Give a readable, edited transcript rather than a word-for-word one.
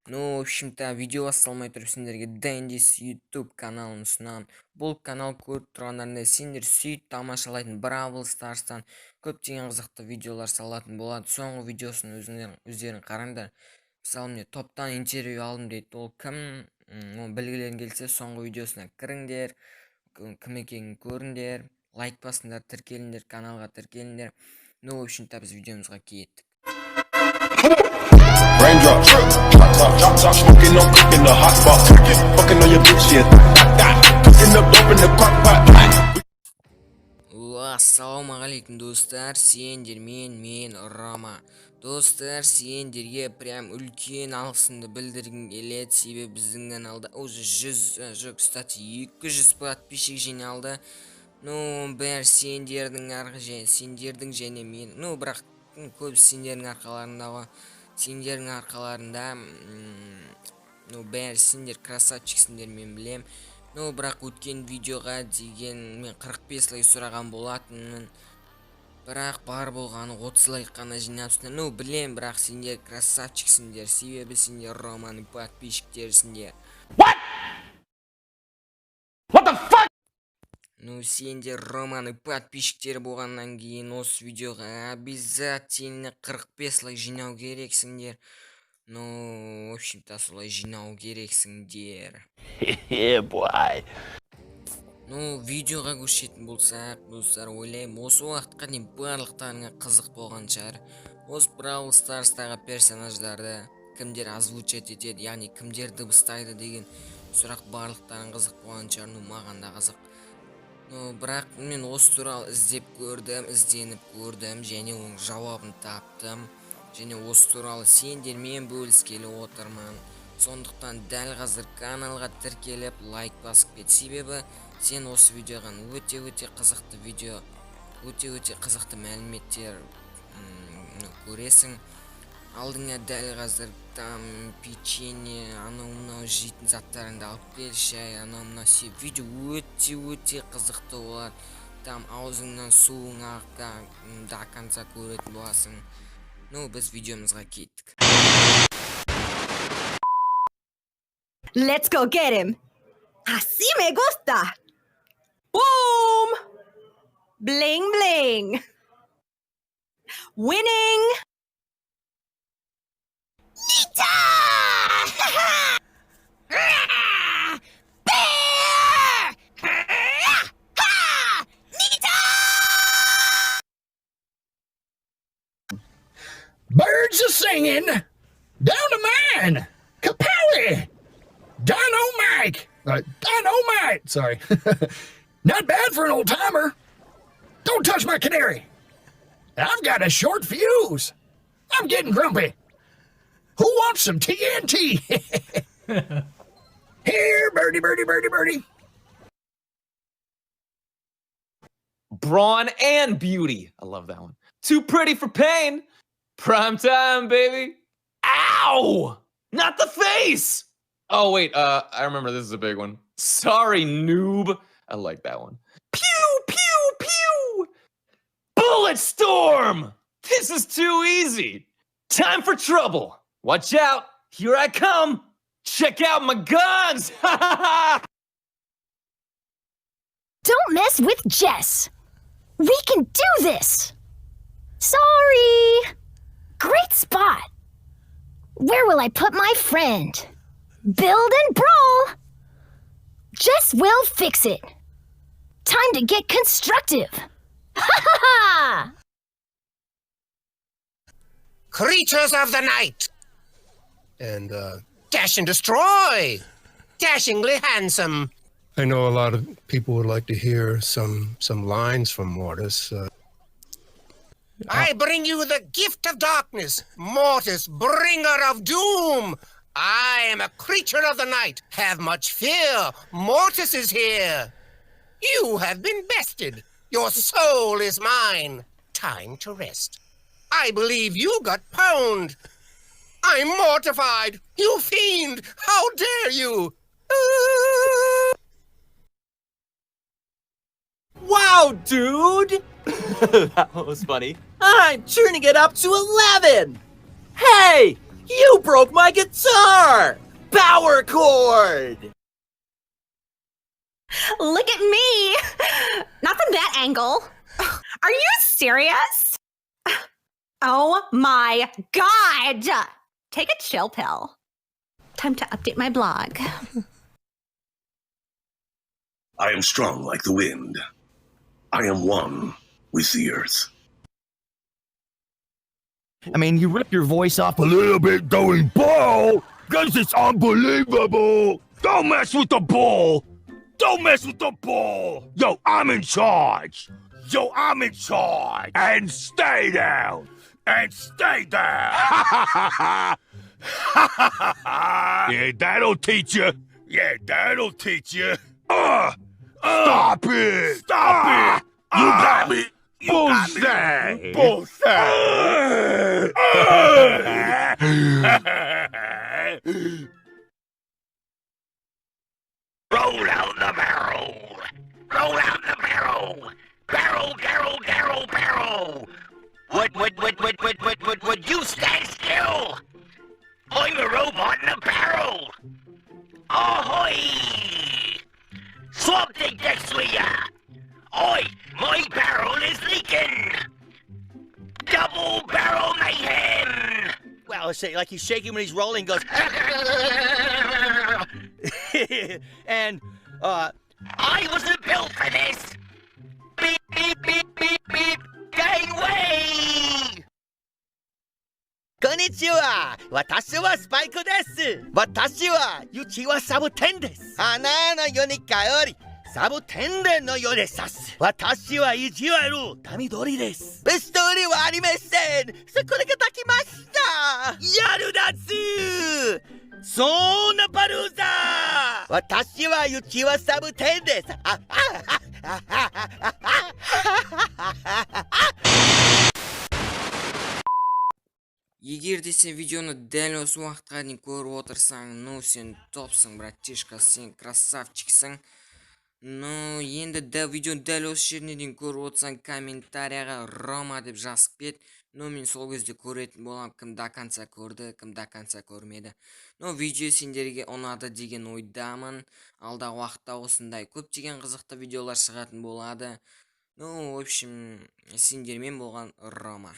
Ну, в общем-то, видео басталмай тұрып сендерге Дэндис ютуб каналын ұсынамын. Бұл канал көріп тұрғандарында сендер сүйіп тамашалайтын Бравл старстан көптеген қызықты видеолар салатын болады. Соңғы видеосын өздерің қараңдар. Мысалы, міне топтан интервью алдым дейді. Ол кім? Білгілерің келсе, соңғы видеосына кіріңдер, кім екенін көріңдер, лайк басыңдар, тіркеліңдер, каналға тіркеліңдер. Ну, в общем-то, біз видеомызға кеттік. Raindrop, drop top, smoking on cooking the hot pot, fucking on your bitch, yeah, cooking up dope in the crock pot. Ассалаумағалейкум достар, сендер мен Рома. Достар, сендерге прям үлкен алғысымды білдіргім келеді, себебі біздің каналда уже 200 подписчик жиналды. Ну, бәрі сендердің және мен. Ну, бірақ көп сендердің арқаларында, ну, бәрі сендер красавчиксіңдер, мен білем. Ну, бірақ өткен видеоға деген мен 45 лайк сұраған болатынмын. Бірақ бар болғаны 30 лайк қана жинапсыңдар. Ну, білем, бірақ сендер красавчиксіңдер, себебі сендер Романың подписчиктерісіңдер. What the fuck? Ну, сендер Романың подписчиктері болғаннан кейін осы видеоға обязательно 45 лайк жинау керексіңдер. Ну, в общем-то, солай жинау керексіңдер. Boy. Ну, видеоға көшетін болсақ, достар, ойлаймын, осы уақытқа дейін барлықтарыңа қызық болған шығар. Осы Бравл старстағы персонаждарды кімдер озвучать етеді, яғни кімдер дыбыстайды деген сұрақ барлықтарың қызық болған шығар. Ну, маған да қызық. Ну, бірақ мен осы туралы ізденіп көрдім, және оның жауабын таптым. Және осы туралы сендермен бөліскелі отырмын. Сондықтан дәл қазір каналға тіркеліп лайк басып кет. Себебі сен осы видеоған өте қызықты видео, өте қызықты мәліметтер көресің. Алдыңа дәл қазір там печенье, анау жейтін заттарыңды алып кел, шай, анау сеп. Видео өте қызықты болады. Там аузыңнан суың ағып до конца көретін боласың. Ну, біз видеомызға кеттік. Let's go get him. Así me gusta. Boom. Bling bling. Winning. Nita! Bear! Nita! Birds are singing. Down to mine. Kapowie. Dynamite! Dynamite! Sorry. Not bad for an old timer. Don't touch my canary. I've got a short fuse. I'm getting grumpy. Who wants some TNT? Here, birdie, birdie, birdie, birdie. Brawn and beauty. I love that one. Too pretty for pain. Prime time, baby. Ow! Not the face! Oh, wait, I remember this is a big one. Sorry, noob. I like that one. Pew, pew, pew! Bullet storm! This is too easy. Time for trouble. Watch out. Here I come. Check out my guns. Don't mess with Jess. We can do this. Sorry. Great spot. Where will I put my friend? Build and brawl. Jess will fix it. Time to get constructive. Ha ha ha! Creatures of the night. And, dash and destroy. Dashingly handsome. I know a lot of people would like to hear some lines from Mortis. I bring you the gift of darkness, Mortis, bringer of doom. I am a creature of the night. Have much fear. Mortis is here. You have been bested. Your soul is mine. Time to rest. I believe you got pwned. I'm mortified. You fiend. How dare you? Wow, dude! That was funny. I'm turning it up to 11! Hey! You broke broke my guitar! Power chord! Look at me! Not from that angle. Are you serious? Oh my god! Take a chill pill. Time to update my blog. I am strong like the wind. I am one with the earth. I mean, you rip your voice off a little bit going ball, because it's unbelievable. Don't mess with the ball. Don't mess with the ball. Yo, I'm in charge. Yo, I'm in charge. And stay down. And stay down. Yeah, that'll teach you. Yeah, that'll teach you. Stop it. Stop it. You got me. Bullseye! Bullseye! Roll out the barrel! Roll out the barrel! Barrel, barrel, barrel, barrel! Would you stand still? I'm a robot in a barrel! Ahoy! Swap the decks with ya! Oi, my barrel is leaking! Double barrel mayhem! Well, it's like he's shaking when he's rolling, goes. And, I wasn't built for this! Beep, beep, beep, beep, beep! Gangway! こんにちは。私はスパイクです。私はユチはサブテンです。花のように香り。サブ天然のようでさす。私は意地悪神鳥です。ベスト売りはありません。そこでがたきました。やるだつ。そんなパルーザー。私はユチはサブ天です。Егер де сен видеоны дәл осы уақытқа дейін көріп отырсаң, ну сен топсың, братишка, сен красавчиксың. Ну, енді видеоны дәл осы жеріне дейін көріп отырсаң, комментарияға Рома деп жазып кет. Ну, мен сол кезде көретін болам, кім до конца көрді, кім до конца көрмеді. Ну, видео сендерге ұнады деген ойдамын. Алдағы уақытта осындай көптеген қызықты видеолар шығатын болады. Ну, в общем, сендермен болған Рома.